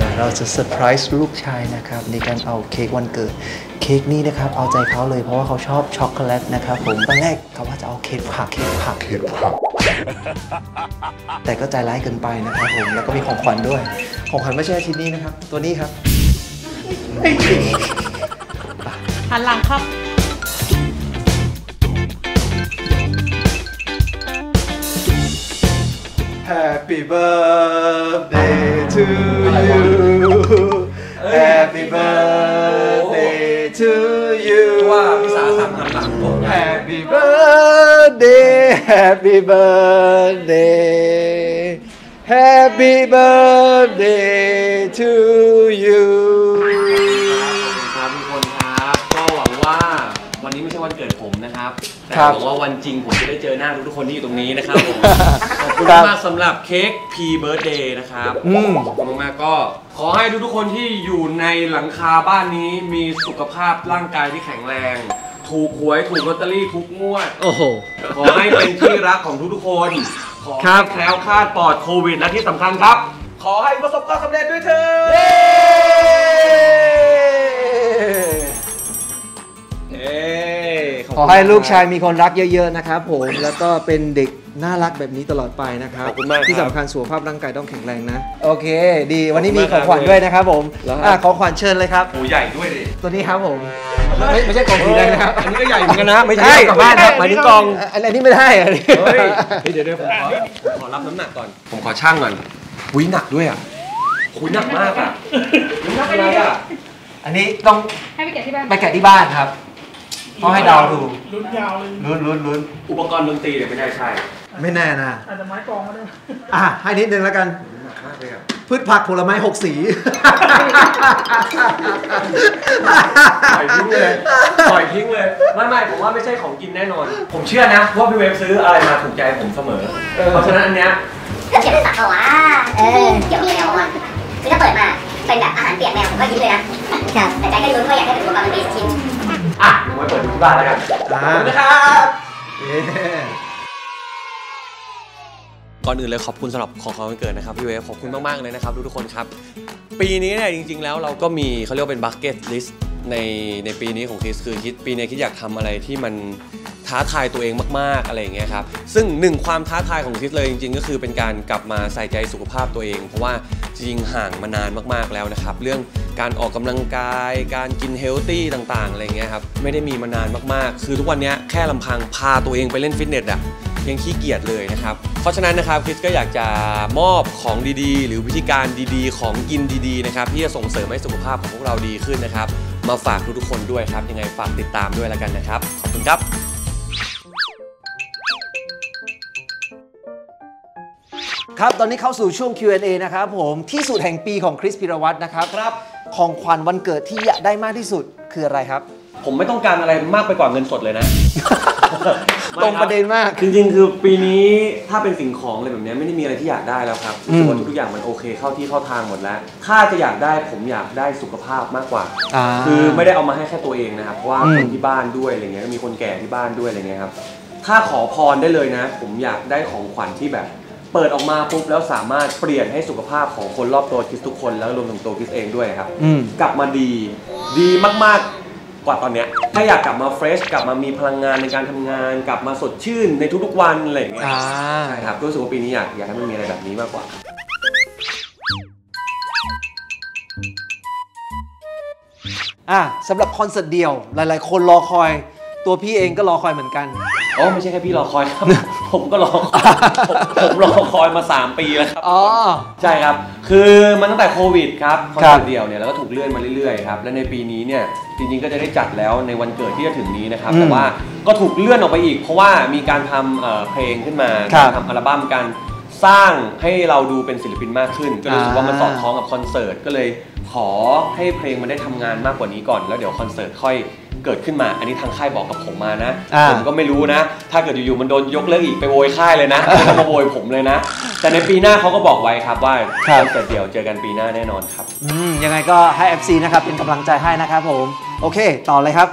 ดี๋ยวเราจะเซอร์ไพรส์ลูกชายนะครับในการเอาเค้กวันเกิดเค้กนี้นะครับเอาใจเขาเลยเพราะว่าเขาชอบช็อกโกแลตนะครับผมตอนแรกเขาว่าจะเอาเค้กผักแต่ก็ใจร้ายเกินไปนะครับผมแล้วก็มีของขวัญด้วยของขวัญไม่ใช่ชิ้นนี้นะครับตัวนี้ครับหันหลังครับHappy birthday to you Happy birthday to you ว่าพี่สาทำหันหลังผม Happy birthday Happy birthday Happy birthday to you ครับทุกคนครับก็หวังว่าวันนี้ไม่ใช่วันเกิดผมนะครับแต่หวังว่าวันจริงผมจะได้เจอหน้าทุกคนที่อยู่ตรงนี้นะครับผมขอบคุณมากสำหรับเค้ก P Birthday นะครับขอบคุณมากก็ขอให้ทุกคนที่อยู่ในหลังคาบ้านนี้มีสุขภาพร่างกายที่แข็งแรงถูกหวยถูกลอตเตอรี่ทุกงวด โอ้โห ขอให้เป็นที่รักของทุกๆคนขอให้แคล้วคลาดปลอดโควิดและที่สำคัญครับขอให้ประสบความสำเร็จด้วยเถิดขอให้ลูกชายมีคนรักเยอะๆนะครับผมแล้วก็เป็นเด็กน่ารักแบบนี้ตลอดไปนะครับขอบคุณมากที่สำคัญสุขภาพร่างกายต้องแข็งแรงนะโอเคดีวันนี้มีของขวัญด้วยนะครับผมของขวัญเชิญเลยครับหูใหญ่ด้วยดิตัวนี้ครับผมไม่ใช่กล่องสีแดงนะครับอันนี้ก็ใหญ่เหมือนกันนะไม่ใช่กลับบ้านครับหมายถึงกองอันนี้ไม่ได้เดี๋ยวผมขอรับน้ำหนักก่อนผมขอช่างก่อนหุ้ยหนักด้วยอ่ะหุ้ยหนักมากอ่ะหนักอะไรอ่ะอันนี้ต้องให้ไปแกะที่บ้านไปแกะที่บ้านครับเขาให้เดาดูลุ้นยาวเลยลุ้นอุปกรณ์ดนตรีเนี่ยไม่ได้ใช่ไม่แน่นะอาจจะไม้กองก็ได้ให้นิดนึงแล้วกันหนักมากเลยอ่ะพืชผักผลไม้6 สีปล่อยทิ้งเลยไม่ผมว่าไม่ใช่ของกินแน่นอนผมเชื่อนะว่าพี่เวฟซื้ออะไรมาถูกใจผมเสมอเพราะฉะนั้นอันเนี้ยเกี่ยวกับสัตว์เหรอวะเกี่ยวกับแมวมันคือถ้าเปิดมาเป็นแบบอาหารเปียกแมวผมก็ยิ้มเลยนะแต่ใจก็ลุ้นว่าอยากให้เป็นอุปกรณ์ดนตรีชิ้นผมไปเปิดดูที่บ้านแล้วกันนะครับก่อนอื่นเลยขอบคุณสำหรับของขวัญวันเกิดนะครับพี่เวฟขอบคุณมากๆเลยนะครับทุกคนครับปีนี้เนี่ยจริงๆแล้วเราก็มีเขาเรียกเป็นบัคเก็ตลิสต์ในปีนี้ของคริสคือปีนี้คิดอยากทำอะไรที่มันท้าทายตัวเองมากๆอะไรอย่างเงี้ยครับซึ่งหนึ่งความท้าทายของคริสเลยจริงๆก็คือเป็นการกลับมาใส่ใจสุขภาพตัวเองเพราะว่าจริงห่างมานานมากๆแล้วนะครับเรื่องการออกกำลังกายการกินเฮลตี้ต่างๆอะไรเงี้ยครับไม่ได้มีมานานมากๆคือทุกวันนี้แค่ลำพังพาตัวเองไปเล่นฟิตเนสอะยังขี้เกียจเลยนะครับเพราะฉะนั้นนะครับคริสก็อยากจะมอบของดีๆหรือวิธีการดีๆของกินดีๆนะครับที่จะส่งเสริมให้สุขภาพของพวกเราดีขึ้นนะครับมาฝากทุกๆคนด้วยครับยังไงฝากติดตามด้วยแล้วกันนะครับขอบคุณครับครับตอนนี้เข้าสู่ช่วง Q&A นะครับผมที่สุดแห่งปีของคริส พิรวัตรนะครับของขวัญวันเกิดที่อยากได้มากที่สุดคืออะไรครับผมไม่ต้องการอะไรมากไปกว่าเงินสดเลยนะ ตรงประเด็นมากจริงๆคือปีนี้ถ้าเป็นสิ่งของอะไรแบบนี้ไม่ได้มีอะไรที่อยากได้แล้วครับส่วนทุกอย่างมันโอเคเข้าที่เข้าทางหมดแล้วถ้าจะอยากได้ผมอยากได้สุขภาพมากกว่าคือไม่ได้เอามาให้แค่ตัวเองนะครับเพราะว่าคนที่บ้านด้วยอะไรเงี้ยมีคนแก่ที่บ้านด้วยอะไรเงี้ยครับถ้าขอพรได้เลยนะผมอยากได้ของขวัญที่แบบเปิดออกมาปุ๊บแล้วสามารถเปลี่ยนให้สุขภาพของคนรอบตัวคริสทุกคนแล้วรวมถึงตัวคริสเองด้วยครับกลับมาดีมากๆกว่าตอนเนี้ยถ้าอยากกลับมาเฟรชกลับมามีพลังงานในการทำงานกลับมาสดชื่นในทุกๆวันอะไรอย่างเงี้ยใช่ครับรู้สึกว่าปีนี้อยากให้มันมีอะไรแบบนี้มากกว่าสำหรับคอนเสิร์ตเดียวหลายๆคนรอคอยตัวพี่เองก็รอคอยเหมือนกันไม่ใช่แค่พี่รอคอยครับ ผมก็รอผมรอคอยมา3 ปีแล้วครับใช่ครับคือมันตั้งแต่โควิดครับคอนเสิร์ตเดียวเนี่ยแล้วก็ถูกเลื่อนมาเรื่อยๆครับและในปีนี้เนี่ยจริงๆก็จะได้จัดแล้วในวันเกิดที่จะถึงนี้นะครับแต่ว่าก็ถูกเลื่อนออกไปอีกเพราะว่ามีการทำเพลงขึ้นมาทำอัลบั้มการสร้างให้เราดูเป็นศิลปินมากขึ้นก็รู้สึกว่ามันสอดคล้องกับคอนเสิร์ตก็เลยขอให้เพลงมันได้ทำงานมากกว่านี้ก่อนแล้วเดี๋ยวคอนเสิร์ตค่อยเกิดขึ้นมาอันนี้ทางค่ายบอกกับผมมานะผมก็ไม่รู้นะถ้าเกิดอยู่ๆมันโดนยกเลิกอีกไปโวยค่ายเลยนะไม่ต้องมาโวยผมเลยนะแต่ในปีหน้าเขาก็บอกไว้ครับว่าคอนเสิร์ตเดี่ยวเจอกันปีหน้าแน่นอนครับยังไงก็ให้ FC นะครับเป็นกำลังใจให้นะครับผมโอเคต่อเลยครับ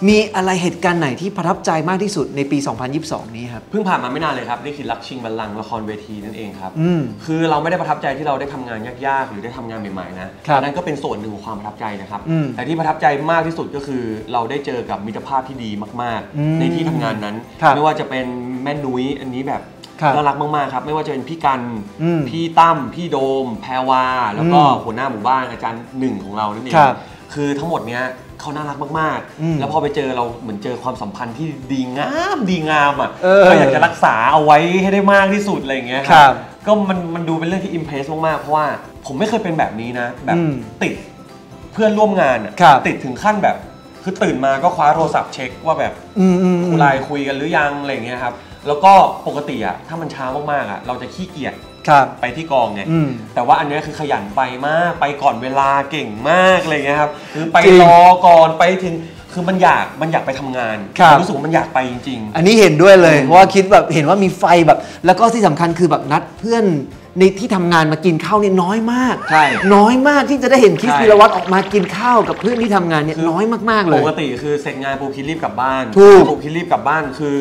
มีอะไรเหตุการณ์ไหนที่ประทับใจมากที่สุดในปี 2022 นี้ครับ เพิ่งผ่านมาไม่นานเลยครับนี่คือรักชิงบัลลังก์ละครเวทีนั่นเองครับคือเราไม่ได้ประทับใจที่เราได้ทำงานยากๆหรือได้ทำงานใหม่ๆนะนั่นก็เป็นส่วนหนึ่งของความประทับใจนะครับแต่ที่ประทับใจมากที่สุดก็คือเราได้เจอกับมิตรภาพที่ดีมากๆในที่ทำงานนั้นไม่ว่าจะเป็นแม่นุ้ยอันนี้แบบน่ารักมากๆครับไม่ว่าจะเป็นพี่กันพี่ตั้มพี่โดมแพรวาแล้วก็หัวหน้าหมู่บ้านอาจารย์หนึ่งของเรานั่นเองคือทั้งหมดเนี้ยเขาน่ารักมากๆแล้วพอไปเจอเราเหมือนเจอความสัมพันธ์ที่ดีงามอ่ะก็อยากจะรักษาเอาไว้ให้ได้มากที่สุดอะไรอย่างเงี้ยครับก็มันดูเป็นเรื่องที่อิมเพรสมากๆเพราะว่าผมไม่เคยเป็นแบบนี้นะแบบติดเพื่อนร่วมงานอ่ะติดถึงขั้นแบบคือตื่นมาก็คว้าโทรศัพท์เช็คว่าแบบไลน์คุยกันหรือยังอะไรอย่างเงี้ยครับแล้วก็ปกติอ่ะถ้ามันช้ามากๆอ่ะเราจะขี้เกียจไปที่กองไงแต่ว่าอันนี้คือขยันไปมากไปก่อนเวลาเก่งมากอะไรเงี้ยครับคือไปรอก่อนไปถึงคือมันอยากไปทำงานรู้สึกว่ามันอยากไปจริงๆอันนี้เห็นด้วยเลยเพราะว่าคิดแบบเห็นว่ามีไฟแบบแล้วก็ที่สำคัญคือแบบนัดเพื่อนในที่ทำงานมากินข้าวเนี่ยน้อยมากน้อยมากที่จะได้เห็นคริสพีรวัตรออกมากินข้าวกับเพื่อนที่ทำงานเนี่ยน้อยมากๆเลยปกติคือเสร็จงานปุ๊บคิดรีบกลับบ้านปุ๊บคิดรีบกลับบ้านคือ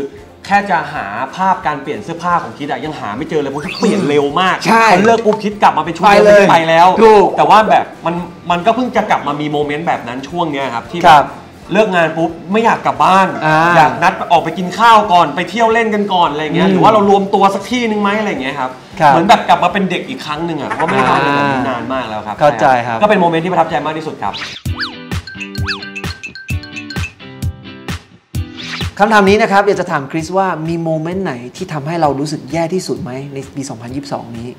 แค่จะหาภาพการเปลี่ยนเสื้อผ้าของคิดอะยังหาไม่เจอเลยเพราะเปลี่ยนเร็วมากเขาเลิกปุ๊บคิดกลับมาเป็นชุดเดิมไปแล้วแต่ว่าแบบมันก็เพิ่งจะกลับมามีโมเมนต์แบบนั้นช่วงเนี้ยครับที่แบบเลิกงานปุ๊บไม่อยากกลับบ้านอยากนัดออกไปกินข้าวก่อนไปเที่ยวเล่นกันก่อนอะไรเงี้ยหรือว่าเรารวมตัวสักที่นึงไหมอะไรเงี้ยครับเหมือนแบบกลับมาเป็นเด็กอีกครั้งหนึ่งอะเพราะไม่ได้ทำอะไรแบบนี้นานมากแล้วครับเข้าใจครับก็เป็นโมเมนต์ที่ประทับใจมากที่สุดครับคำถามนี้นะครับอยากจะถามคริสว่ามีโมเมนต์ไหนที่ทำให้เรารู้สึกแย่ที่สุดไหมในปี 2022 นี้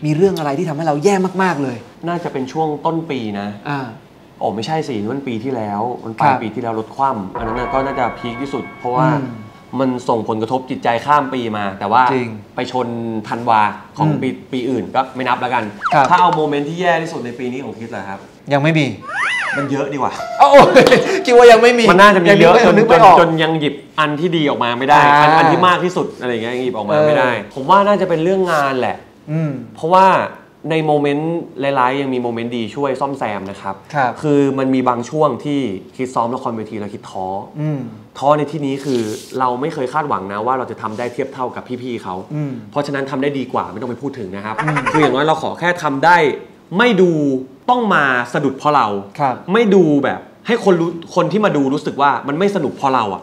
มีเรื่องอะไรที่ทำให้เราแย่มากๆเลยน่าจะเป็นช่วงต้นปีนะโอ้ไม่ใช่สิมันปีที่แล้วมันปลายปีที่แล้วลดคว่ำอันนั้นก็น่าจะพีคที่สุดเพราะว่ามันส่งผลกระทบจิตใจข้ามปีมาแต่ว่าไปชนธันวาของปีอื่นก็ไม่นับแล้วกันถ้าเอาโมเมนต์ที่แย่ที่สุดในปีนี้ของคริสเหรอครับยังไม่มีมันเยอะดีกว่าคิดว่ายังไม่มีมันน่าจะมีเยอะจนยังหยิบอันที่ดีออกมาไม่ได้อันที่มากที่สุดอะไรอย่างเงี้ยหยิบออกมาไม่ได้ผมว่าน่าจะเป็นเรื่องงานแหละเพราะว่าในโมเมนต์ร้ายๆยังมีโมเมนต์ดีช่วยซ่อมแซมนะครับคือมันมีบางช่วงที่คิดซ้อมละครเวทีแล้วคิดท้อในที่นี้คือเราไม่เคยคาดหวังนะว่าเราจะทำได้เทียบเท่ากับพี่ๆเขาเพราะฉะนั้นทำได้ดีกว่าไม่ต้องไปพูดถึงนะครับคืออย่างน้อยเราขอแค่ทำได้ไม่ดูต้องมาสะดุดเพราะเราไม่ดูแบบให้คนที่มาดูรู้สึกว่ามันไม่สนุกเพราะเราอ่ะ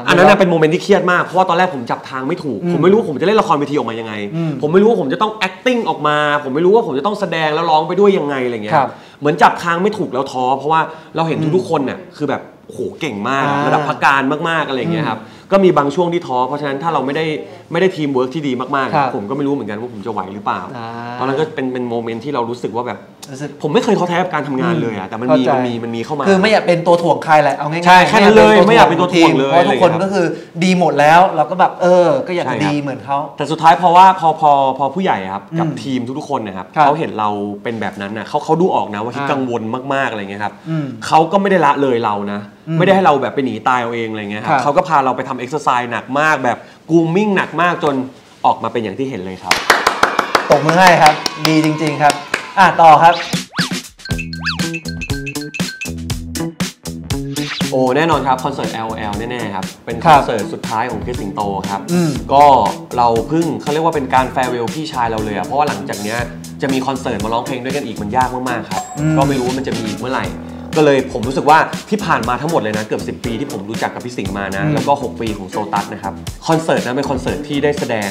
อันนั้นเป็นโมเมนต์ที่เครียดมากเพราะว่าตอนแรกผมจับทางไม่ถูกผมไม่รู้ว่าผมจะเล่นละครเวทีออกมายังไงผมไม่รู้ว่าผมจะต้อง acting ออกมาผมไม่รู้ว่าผมจะต้องแสดงแล้วร้องไปด้วยยังไงอะไรเงี้ยเหมือนจับทางไม่ถูกแล้วท้อเพราะว่าเราเห็นทุกๆคนเนี่ยคือแบบโหเก่งมากระดับพักการมากๆอะไรเงี้ยครับก็มีบางช่วงที่ท้อเพราะฉะนั้นถ้าเราไม่ได้ทีมเวิร์กที่ดีมากๆผมก็ไม่รู้เหมือนกันว่าผมจะไหวหรือเปล่าตอนนั้นก็เป็นโมเมนต์ที่เรารู้สึกว่าแบบผมไม่เคยท้อแท้กับการทำงานเลยอะแต่มันมีเข้ามาคือไม่อยากเป็นตัวถ่วงใครแหละเอาง่ายๆใช่แค่นั้นเลยไม่อยากเป็นตัวถ่วงเลยเพราะทุกคนก็คือดีหมดแล้วเราก็แบบก็อยากจะดีเหมือนเขาแต่สุดท้ายเพราะว่าพอผู้ใหญ่ครับกับทีมทุกๆคนนะครับเขาเห็นเราเป็นแบบนั้นนะเขาดูออกนะว่าที่กังวลมากๆอะไรเงี้ยครับเขาก็ไม่ได้ละเลยเรานะไม่ได้ให้เราแบบไปหนีตายเอาเองอะไรเงี้ยครับเขาก็พาเราไปทำเอ็กซ์ไซส์หนักมากแบบกูมมิ่งหนักมากจนออกมาเป็นอย่างที่เห็นเลยครับตบมือให้ครับดีจริงๆครับต่อครับโอ้แน่นอนครับคอนเสิร์ต LOL แน่ๆครับเป็นคอนเสิร์ตสุดท้ายของคริสสิงโตครับก็เราเพิ่งเขาเรียกว่าเป็นการแฟร์เวลพี่ชายเราเลยเพราะว่าหลังจากนี้จะมีคอนเสิร์ตมาร้องเพลงด้วยกันอีกมันยากมากๆครับก็ไม่รู้ว่ามันจะมีอีกเมื่อไหร่ก็เลยผมรู้สึกว่าที่ผ่านมาทั้งหมดเลยนะเกือบ10 ปีที่ผมรู้จักกับพี่สิงห์มานะแล้วก็6 ปีของโซตัสนะครับคอนเสิร์ตนะเป็นคอนเสิร์ตที่ได้แสดง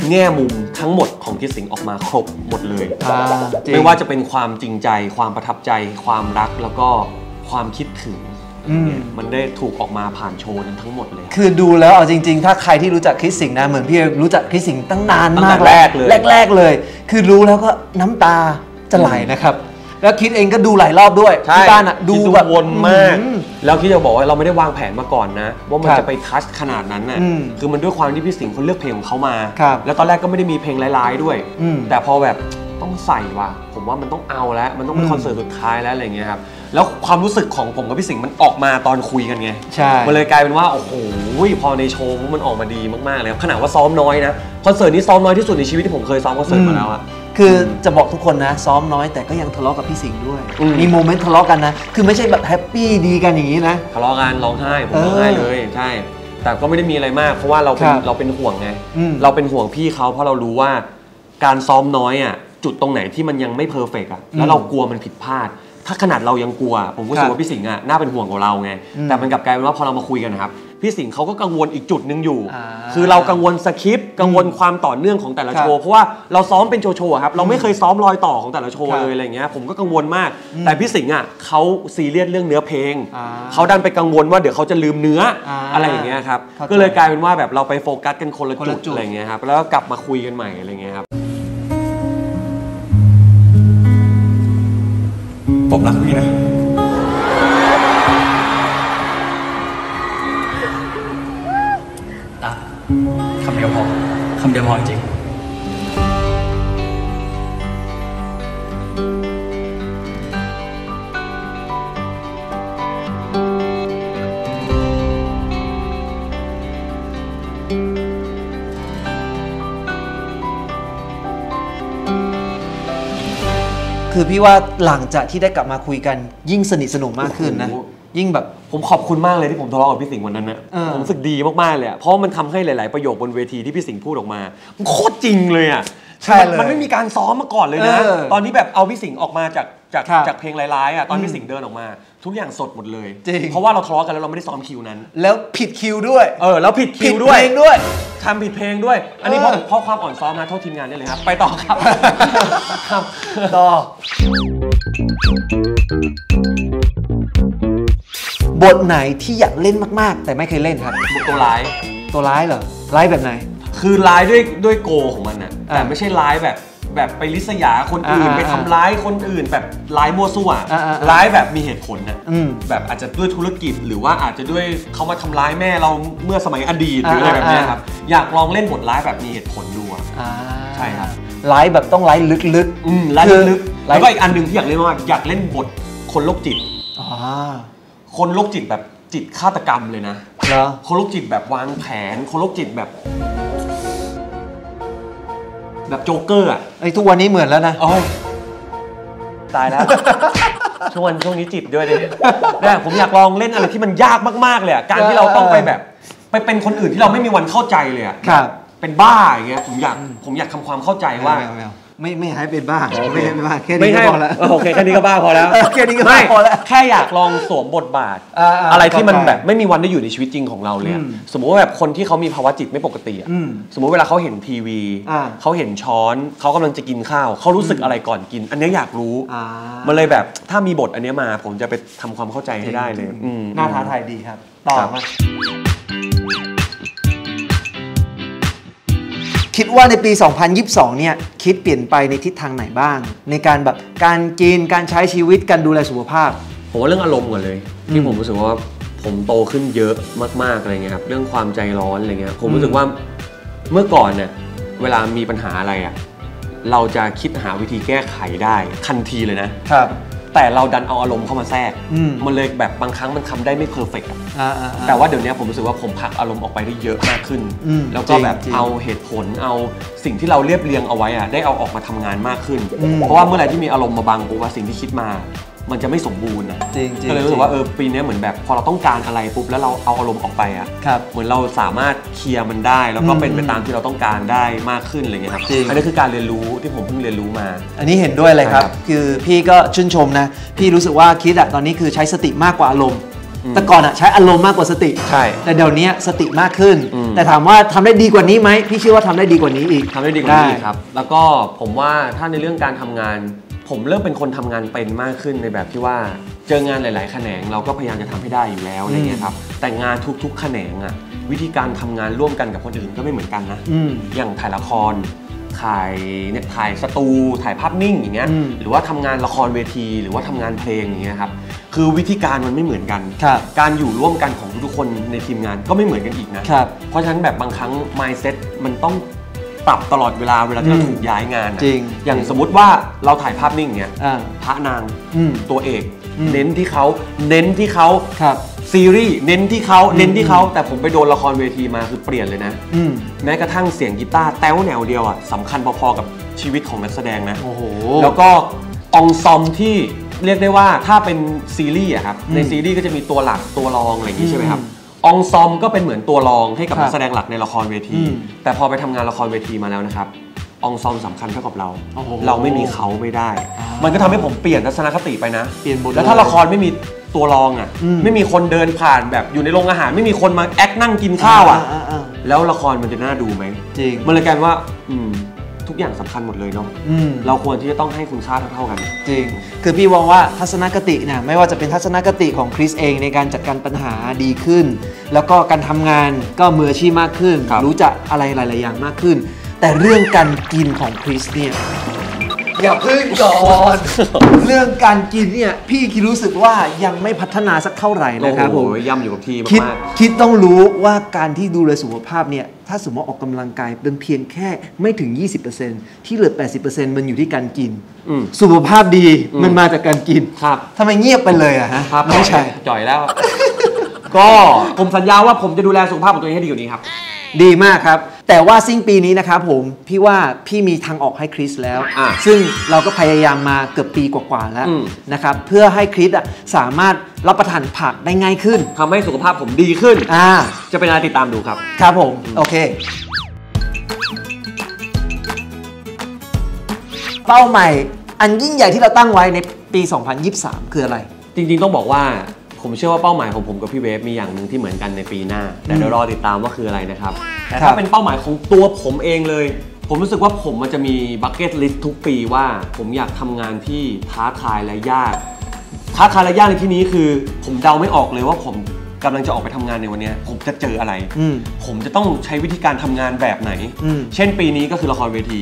แง่มุมทั้งหมดของพี่สิงห์ออกมาครบหมดเลยไม่ว่าจะเป็นความจริงใจความประทับใจความรักแล้วก็ความคิดถึงมันได้ถูกออกมาผ่านโชว์นั้นทั้งหมดเลยคือดูแล้วเอาจริงๆถ้าใครที่รู้จักคริสสิงห์นะเหมือนพี่รู้จักคริสสิงห์ตั้งนานมากแรกเลยคือรู้แล้วก็น้ำตาจะไหลนะครับแล้วคิดเองก็ดูหลายรอบด้วยที่บ้านดูแบบวนมากแล้วคิดจะบอกว่าเราไม่ได้วางแผนมาก่อนนะว่ามันจะไปทัชขนาดนั้นน่ะคือมันด้วยความที่พี่สิงห์เขาเลือกเพลงของเขามาแล้วตอนแรกก็ไม่ได้มีเพลงร้ายๆด้วยแต่พอแบบต้องใส่ว่ะผมว่ามันต้องเอาแล้วมันต้องเป็นคอนเสิร์ตสุดท้ายแล้วอะไรเงี้ยครับแล้วความรู้สึกของผมกับพี่สิงห์มันออกมาตอนคุยกันไงมันเลยกลายเป็นว่าโอ้โหพอในโชว์มันออกมาดีมากๆเลยขนาดว่าซ้อมน้อยนะคอนเสิร์ตนี้ซ้อมน้อยที่สุดในชีวิตที่ผมเคยซ้อมคอนเสิร์ตมาแล้วอะ คือจะบอกทุกคนนะซ้อมน้อยแต่ก็ยังทะเลาะกับพี่สิงห์ด้วยมีโมเมนต์ทะเลาะกันนะคือไม่ใช่แบบแฮปปี้ดีกันอย่างนี้นะทะเลาะกันร้องไห้ผมร้องไห้เลยใช่แต่ก็ไม่ได้มีอะไรมากเพราะว่าเราเป็นห่วงไงเราเป็นห่วงพี่เขาเพราะเรารู้ว่าการซ้อมน้อยอ่ะจุดตรงไหนที่มันยังไม่เพอร์เฟกต์อ่ะแล้วเรากลัวมันผิดพลาดถ้าขนาดเรายังกลัวผมก็รู้สึกว่าพี่สิงห์อ่ะน่าเป็นห่วงกว่าเราไงแต่มันกลับกลายเป็นว่าพอเรามาคุยกันนะครับพี่สิงห์เขาก็กังวลอีกจุดนึงอยู่คือเรากังวลสคริปต์กังวลความต่อเนื่องของแต่ละโชว์เพราะว่าเราซ้อมเป็นโชว์ครับเราไม่เคยซ้อมรอยต่อของแต่ละโชว์เลยอะไรเงี้ยผมก็กังวลมากแต่พี่สิงห์อ่ะเขาซีเรียสเรื่องเนื้อเพลงเขาดันไปกังวลว่าเดี๋ยวเขาจะลืมเนื้ออะไรอย่างเงี้ยครับก็เลยกลายเป็นว่าแบบเราไปโฟกัสกันคนละจุดอะไรเงี้ยครับแล้วก็กลับมาคุยกันใหม่อะไรเงี้ยครับผมรักพี่นะคำเดียวพอคำเดียวพอจริงคือพี่ว่าหลังจากที่ได้กลับมาคุยกันยิ่งสนิทสนมมากขึ้นนะยิ่งแบบผมขอบคุณมากเลยที่ผมทะเลาะกับพี่สิงห์วันนั้นนะผมรู้สึกดีมากๆเลยเพราะมันทำให้หลายๆประโยคบนเวทีที่พี่สิงห์พูดออกมามันโคตรจริงเลยอ่ะใช่เลยมันไม่มีการซ้อมมาก่อนเลยนะตอนนี้แบบเอาพี่สิงห์ออกมาจากเพลงร้ายๆอ่ะตอนพี่สิงห์เดินออกมาทุกอย่างสดหมดเลยเพราะว่าเราทะเลาะกันแล้วเราไม่ได้ซ้อมคิวนั้นแล้วผิดคิวด้วยแล้วผิดคิวด้วยทำผิดเพลงด้วยอันนี้เพราะความอ่อนซ้อมนะโทษทีมงานได้เลยครับไปต่อครับต่อ บทไหนที่อยากเล่นมากๆแต่ไม่เคยเล่นครับบทตัวร้ายเหรอร้ายแบบไหนคือร้ายด้วยโกของมันนะแต่ไม่ใช่ร้ายแบบไปริษยาคนอื่นไปทำร้ายคนอื่นแบบร้ายมั่วซั่วร้ายแบบมีเหตุผลนะแบบอาจจะด้วยธุรกิจหรือว่าอาจจะด้วยเขามาทำร้ายแม่เราเมื่อสมัยอดีตหรืออะไรแบบนี้ครับอยากลองเล่นบทร้ายแบบมีเหตุผลดูใช่ครับร้ายแบบต้องร้ายลึกๆร้ายลึกๆแล้วก็อีกอันนึงที่อยากเล่นมากอยากเล่นบทคนโรคจิตคนโรคจิตแบบจิตฆาตกรรมเลยนะคนโรคจิตแบบวางแผนคนโรคจิตแบบโจ๊กเกอร์อ่ะไอ้ทุกวันนี้เหมือนแล้วนะตายแล้วช่วงนี้จิตด้วยดิเนี่ยผมอยากลองเล่นอะไรที่มันยากมากๆเลยการที่เราต้องไปแบบไปเป็นคนอื่นที่เราไม่มีวันเข้าใจเลยอ่ะเป็นบ้าอย่างเงี้ยผมอยากทำความเข้าใจว่าไม่ให้เป็นบ้าไม่ให้เป็นบ้าแค่นี้ก็พอแล้วโอเคแค่นี้ก็บ้าพอแล้วแค่นี้ก็พอแล้วแค่อยากลองสวมบทบาทอะไรที่มันแบบไม่มีวันได้อยู่ในชีวิตจริงของเราเลยสมมุติว่าแบบคนที่เขามีภาวะจิตไม่ปกติสมมุติเวลาเขาเห็นทีวีเขาเห็นช้อนเขากำลังจะกินข้าวเขารู้สึกอะไรก่อนกินอันนี้อยากรู้มันเลยแบบถ้ามีบทอันนี้มาผมจะไปทำความเข้าใจให้ได้เลยน่าท้าทายดีครับต่อมาคิดว่าในปี 2022 เนี่ยคิดเปลี่ยนไปในทิศทางไหนบ้างในการแบบการกินการใช้ชีวิตการดูแลสุขภาพผมว่าเรื่องอารมณ์ก่อนเลยที่ผมรู้สึกว่าผมโตขึ้นเยอะมากๆอะไรเงี้ยครับเรื่องความใจร้อนอะไรเงี้ยผมรู้สึกว่าเมื่อก่อนเนี่ยเวลามีปัญหาอะไรอ่ะเราจะคิดหาวิธีแก้ไขได้ทันทีเลยนะครับแต่เราดันเอาอารมณ์เข้ามาแทรกมันเลยแบบบางครั้งมันทำได้ไม่เพอร์เฟกต์แต่ว่าเดี๋ยวนี้ผมรู้สึกว่าผมผลักอารมณ์ออกไปได้เยอะมากขึ้นแล้วก็แบบเอาเหตุผลเอาสิ่งที่เราเรียบเรียงเอาไว้อะได้เอาออกมาทำงานมากขึ้นเพราะว่าเมื่อไหร่ที่มีอารมณ์มาบังปุ๊บว่าสิ่งที่คิดมามันจะไม่สมบูรณ์นะก็เลยรู้สึกว่าปีนี้เหมือนแบบพอเราต้องการอะไรปุ๊บแล้วเราเอาอารมณ์ออกไปอ่ะเหมือนเราสามารถเคลียร์มันได้แล้วก็เป็นไปตามที่เราต้องการได้มากขึ้นอะไรเงี้ยครับอันนี้คือการเรียนรู้ที่ผมเพิ่งเรียนรู้มาอันนี้เห็นด้วยเลยครับคือพี่ก็ชื่นชมนะพี่รู้สึกว่าคิดอะตอนนี้คือใช้สติมากกว่าอารมณ์แต่ก่อนอะใช้อารมณ์มากกว่าสติใช่แต่เดี๋ยวนี้สติมากขึ้นแต่ถามว่าทำได้ดีกว่านี้ไหมพี่เชื่อว่าทำได้ดีกว่านี้อีกทำได้ดีกว่านี้ครับแล้วก็ผมว่าถ้าในเรื่องการทำงานผมเริ่มเป็นคนทำงานเป็นมากขึ้นในแบบที่ว่าเจองานหลายๆแขนงเราก็พยายามจะทำให้ได้อยู่แล้วอะไรเงี้ยครับแต่งานทุกๆแขนงอะวิธีการทำงานร่วมกันกับคนอื่นก็ไม่เหมือนกันนะอย่างถ่ายละครถ่ายสตูถ่ายภาพนิ่งอย่างเงี้ยหรือว่าทำงานละครเวทีหรือว่าทำงานเพลงอย่างเงี้ยครับคือวิธีการมันไม่เหมือนกันการอยู่ร่วมกันของทุกคนในทีมงานก็ไม่เหมือนกันอีกนะเพราะฉะนั้นแบบบางครั้ง mindset มันต้องปรับตลอดเวลาที่เราถูกย้ายงานจริงอย่างสมมติว่าเราถ่ายภาพนิ่งเงี้ยพระนางตัวเอก เน้นที่เขา ครับ ซีรีส์เน้นที่เขาแต่ผมไปโดนละครเวทีมาคือเปลี่ยนเลยนะแม้กระทั่งเสียงกีตาร์แต้วแนวเดียวอ่ะสำคัญพอๆกับชีวิตของนักแสดงนะแล้วก็องซอมที่เรียกได้ว่าถ้าเป็นซีรีส์อะครับในซีรีส์ก็จะมีตัวหลักตัวรองอะไรอย่างนี้ใช่ไหมครับองซอมก็เป็นเหมือนตัวรองให้กับนักแสดงหลักในละครเวทีแต่พอไปทำงานละครเวทีมาแล้วนะครับองซอมสำคัญเท่ากับเราไม่มีเขาไม่ได้มันก็ทำให้ผมเปลี่ยนทัศนคติไปนะแล้วถ้าละครไม่มีตัวรองอ่ะไม่มีคนเดินผ่านแบบอยู่ในโรงอาหารไม่มีคนมาแอคนั่งกินข้าวอ่ะแล้วละครมันจะน่าดูไหมจริงมันเลยกลายว่าทุกอย่างสำคัญหมดเลยเนาะเราควรที่จะต้องให้คุณค่าเท่ากันจริงคือพี่มองว่าทัศนคตินะไม่ว่าจะเป็นทัศนคติของคริสเองในการจัดการปัญหาดีขึ้นแล้วก็การทำงานก็มืออาชีพมากขึ้นรู้จักอะไรหลายๆอย่างมากขึ้นแต่เรื่องการกินของคริสเนี่ยอย่าพึ่งก่อนเรื่องการกินเนี่ยพี่คิดรู้สึกว่ายังไม่พัฒนาสักเท่าไหร่นะครับผมย่ำอยู่กับที่มากคิดต้องรู้ว่าการที่ดูแลสุขภาพเนี่ยถ้าสมมติออกกำลังกายเป็นเพียงแค่ไม่ถึง 20% ที่เหลือ 80% มันอยู่ที่การกินสุขภาพดีมันมาจากการกินทำไมเงียบไปเลยอะฮะไม่ใช่จ่อยแล้วก็ผมสัญญาว่าผมจะดูแลสุขภาพของตัวเองให้ดีกว่านี้ครับดีมากครับแต่ว่าสิ้นปีนี้นะครับผมพี่ว่าพี่มีทางออกให้คริสแล้วซึ่งเราก็พยายามมาเกือบปีกว่าๆแล้วนะครับเพื่อให้คริสสามารถรับประทานผักได้ง่ายขึ้นทำให้สุขภาพผมดีขึ้นจะเป็นอะไรติดตามดูครับครับผมโอเคเป้าหมายอันยิ่งใหญ่ที่เราตั้งไว้ในปี 2023 คืออะไรจริงๆต้องบอกว่าผมเชื่อว่าเป้าหมายของผมกับพี่เวฟมีอย่างหนึ่งที่เหมือนกันในปีหน้าแต่เดี๋ยวรอติดตามว่าคืออะไรนะครับแต่ถ้าเป็นเป้าหมายของตัวผมเองเลยผมรู้สึกว่าผมมันจะมีบัคเก็ตลิสต์ทุกปีว่าผมอยากทำงานที่ท้าทายและยากในที่นี้คือผมเดาไม่ออกเลยว่าผมกำลังจะออกไปทำงานในวันนี้ผมจะเจออะไรผมจะต้องใช้วิธีการทำงานแบบไหนเช่นปีนี้ก็คือละครเวที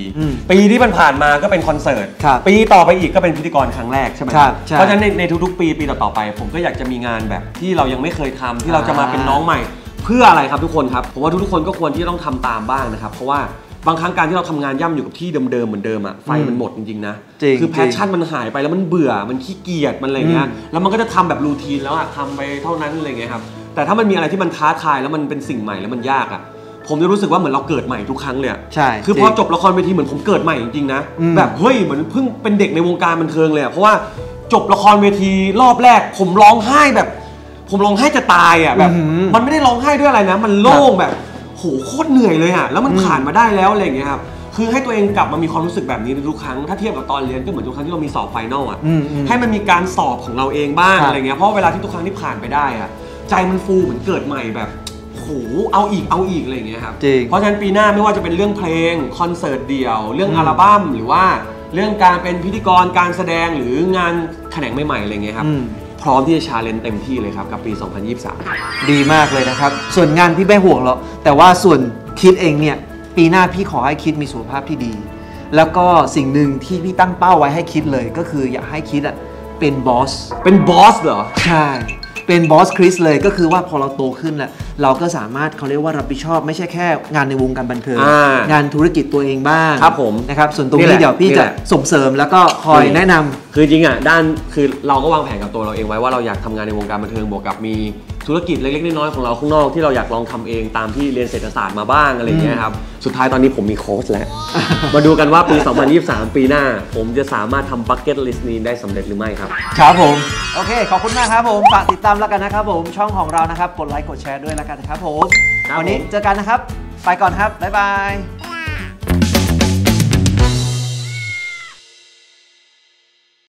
ปีที่ผ่านมาก็เป็นคอนเสิร์ตปีต่อไปอีกก็เป็นพิธีกรครั้งแรกใช่ไหมเพราะฉะนั้นในทุกๆปีต่อไปผมก็อยากจะมีงานแบบที่เรายังไม่เคยทำที่เราจะมาเป็นน้องใหม่เพื่ออะไรครับทุกคนครับผมว่าทุกคนก็ควรที่จะต้องทำตามบ้างนะครับเพราะว่าบางครั้งการที่เราทำงานย่ำอยู่กับที่เดิมๆเหมือนเดิมอะไฟมันหมดจริงๆนะคือแพชชั่นมันหายไปแล้วมันเบื่อมันขี้เกียจมันอะไรเงี้ยแล้วมันก็จะทำแบบรูทีนแล้วอะทำไปเท่านั้นอะไรเงี้ยครับแต่ถ้ามันมีอะไรที่มันท้าทายแล้วมันเป็นสิ่งใหม่แล้วมันยากอ่ะผมจะรู้สึกว่าเหมือนเราเกิดใหม่ทุกครั้งเลยใช่คือพอจบละครเวทีเหมือนผมเกิดใหม่จริงๆนะแบบเฮ้ยเหมือนเพิ่งเป็นเด็กในวงการบันเทิงเลยเพราะว่าจบละครเวทีรอบแรกผมร้องไห้แบบผมร้องไห้จะตายอ่ะแบบมันไม่ได้ร้องไห้ด้วยอะไรนะมันโล่งแบบโหโคตรเหนื่อยเลยอ่ะแล้วมันผ่านมาได้แล้วอะไรอย่างเงี้ยครับคือให้ตัวเองกลับมามีความรู้สึกแบบนี้ในทุกครั้งถ้าเทียบกับตอนเรียนก็เหมือนทุกครั้งที่เรามีสอบไฟนอลอ่ะให้มันมีการสอบของเราเองบ้างอะไรเงี้ยเพราะเวลาที่ทุกครั้งที่ผ่านไปได้อ่ะใจมันฟูเหมือนเกิดใหม่แบบโหเอาอีกอะไรอย่างเงี้ยครับเพราะฉะนั้นปีหน้าไม่ว่าจะเป็นเรื่องเพลงคอนเสิร์ตเดี่ยวเรื่องอัลบั้มหรือว่าเรื่องการเป็นพิธีกรการแสดงหรืองานแขนงใหม่ๆอะไรเงี้ยครับพร้อมที่จะชาเลนจ์เต็มที่เลยครับกับปี 2023 ดีมากเลยนะครับส่วนงานพี่ไม่ห่วงหรอกแต่ว่าส่วนคิดเองเนี่ยปีหน้าพี่ขอให้คิดมีสุขภาพที่ดีแล้วก็สิ่งหนึ่งที่พี่ตั้งเป้าไว้ให้คิดเลยก็คืออยากให้คิดเป็นบอสเหรอใช่เป็นบอสคริสเลยก็คือว่าพอเราโตขึ้นแล้วเราก็สามารถเขาเรียกว่ารับผิดชอบไม่ใช่แค่งานในวงการบันเทิงงานธุรกิจตัวเองบ้างครับผมนะครับส่วนตรงนี้เดี๋ยวพี่จะส่งเสริมแล้วก็คอยแนะนำคือจริงอ่ะด้านคือเราก็วางแผนกับตัวเราเองไว้ว่าเราอยากทำงานในวงการบันเทิงบวกกับมีธุรกิจเล็กๆน้อยๆของเราข้างนอกที่เราอยากลองทำเองตามที่เรียนเศรษฐศาสตร์มาบ้างอะไรเงี้ยครับสุดท้ายตอนนี้ผมมีโค้ชแล้ว มาดูกันว่าปี 2023 ปีหน้าผมจะสามารถทำบัคเก็ตลิสต์นี้ได้สำเร็จหรือไม่ครับครับผมโอเคขอบคุณมากครับผมฝากติดตามแล้วกันนะครับผมช่องของเรานะครับกดไลค์กดแชร์ด้วยแล้วกันนะครับผมวันนี้เจอกันนะครับไปก่อนครับบ๊ายบาย